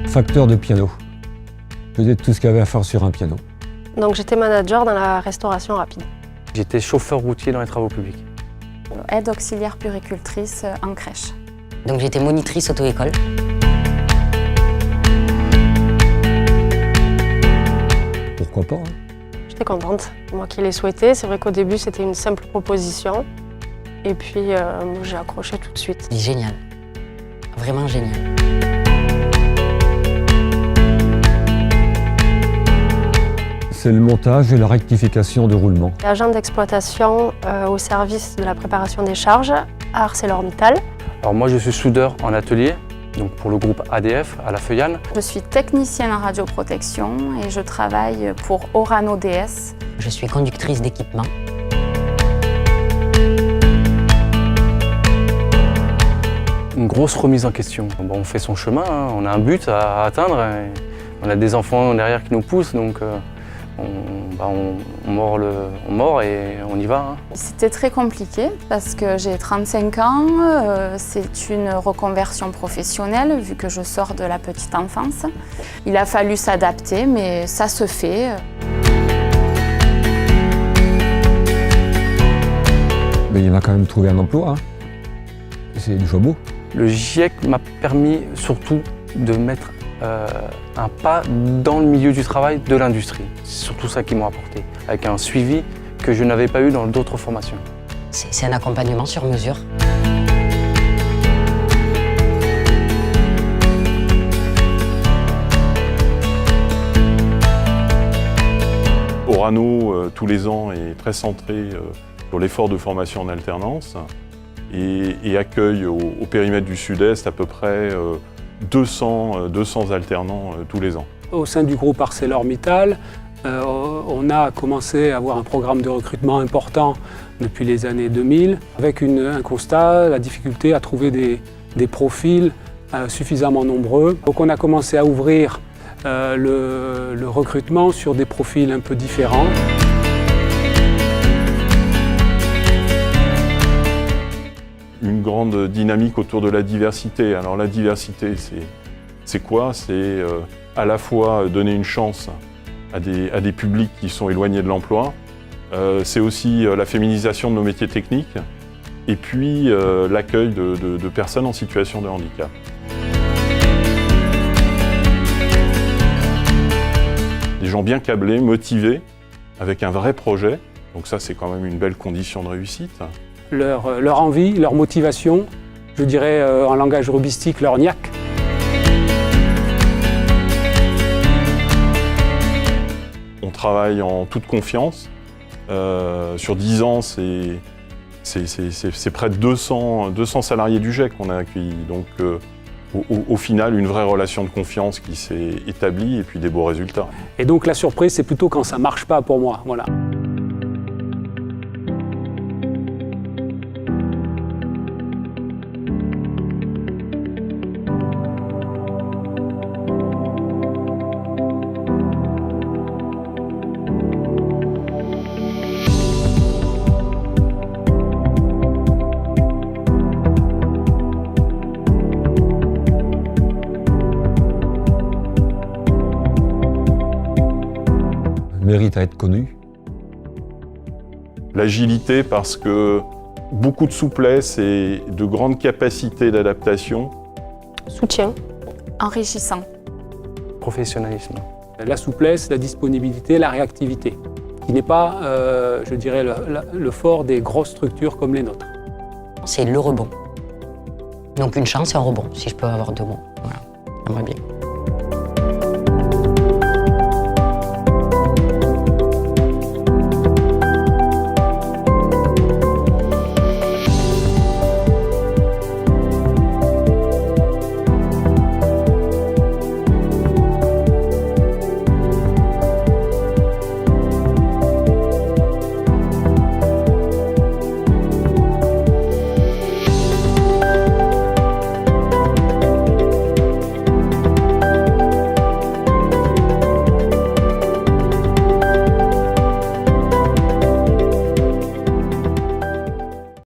Facteur de piano. Je faisais tout ce qu'il y avait à faire sur un piano. Donc j'étais manager dans la restauration rapide. J'étais chauffeur routier dans les travaux publics. Aide auxiliaire puricultrice en crèche. Donc j'étais monitrice auto-école. Pourquoi pas, hein. J'étais contente, moi qui l'ai souhaité. C'est vrai qu'au début c'était une simple proposition. Et puis j'ai accroché tout de suite. C'est génial. Vraiment génial. C'est le montage et la rectification de roulement. Agent d'exploitation au service de la préparation des charges à ArcelorMittal. Alors moi je suis soudeur en atelier, donc pour le groupe ADF à La Feuillane. Je suis technicienne en radioprotection et je travaille pour Orano DS. Je suis conductrice d'équipement. Une grosse remise en question. Bon, on fait son chemin, hein, on a un but à atteindre, et on a des enfants derrière qui nous poussent, donc on mord et on y va. Hein. C'était très compliqué parce que j'ai 35 ans, c'est une reconversion professionnelle vu que je sors de la petite enfance. Il a fallu s'adapter, mais ça se fait. Mais il m'a quand même trouvé un emploi, hein. C'est du beau. Le GIEC m'a permis surtout de mettre un pas dans le milieu du travail de l'industrie. C'est surtout ça qu'ils m'ont apporté, avec un suivi que je n'avais pas eu dans d'autres formations. C'est un accompagnement sur mesure. Orano, tous les ans, est très centré sur l'effort de formation en alternance et accueille au périmètre du Sud-Est à peu près 200 alternants tous les ans. Au sein du groupe ArcelorMittal, on a commencé à avoir un programme de recrutement important depuis les années 2000, avec un constat, la difficulté à trouver des profils suffisamment nombreux. Donc on a commencé à ouvrir le recrutement sur des profils un peu différents. Une grande dynamique autour de la diversité. Alors la diversité, c'est quoi? C'est à la fois donner une chance à des publics qui sont éloignés de l'emploi, c'est aussi la féminisation de nos métiers techniques, et puis l'accueil de personnes en situation de handicap. Des gens bien câblés, motivés, avec un vrai projet, donc ça c'est quand même une belle condition de réussite. Leur envie, leur motivation, je dirais en langage rubistique, leur niaque. On travaille en toute confiance. Sur 10 ans, c'est près de 200 salariés du GIEC qu'on a accueillis. Donc au final, une vraie relation de confiance qui s'est établie et puis des beaux résultats. Et donc la surprise, c'est plutôt quand ça ne marche pas pour moi. Voilà. Mérite à être connu. L'agilité parce que beaucoup de souplesse et de grandes capacités d'adaptation. Soutien. Enrichissant. Professionnalisme. La souplesse, la disponibilité, la réactivité, qui n'est pas, je dirais, le fort des grosses structures comme les nôtres. C'est le rebond. Donc une chance et un rebond, si je peux avoir deux mots. Voilà, j'aimerais bien.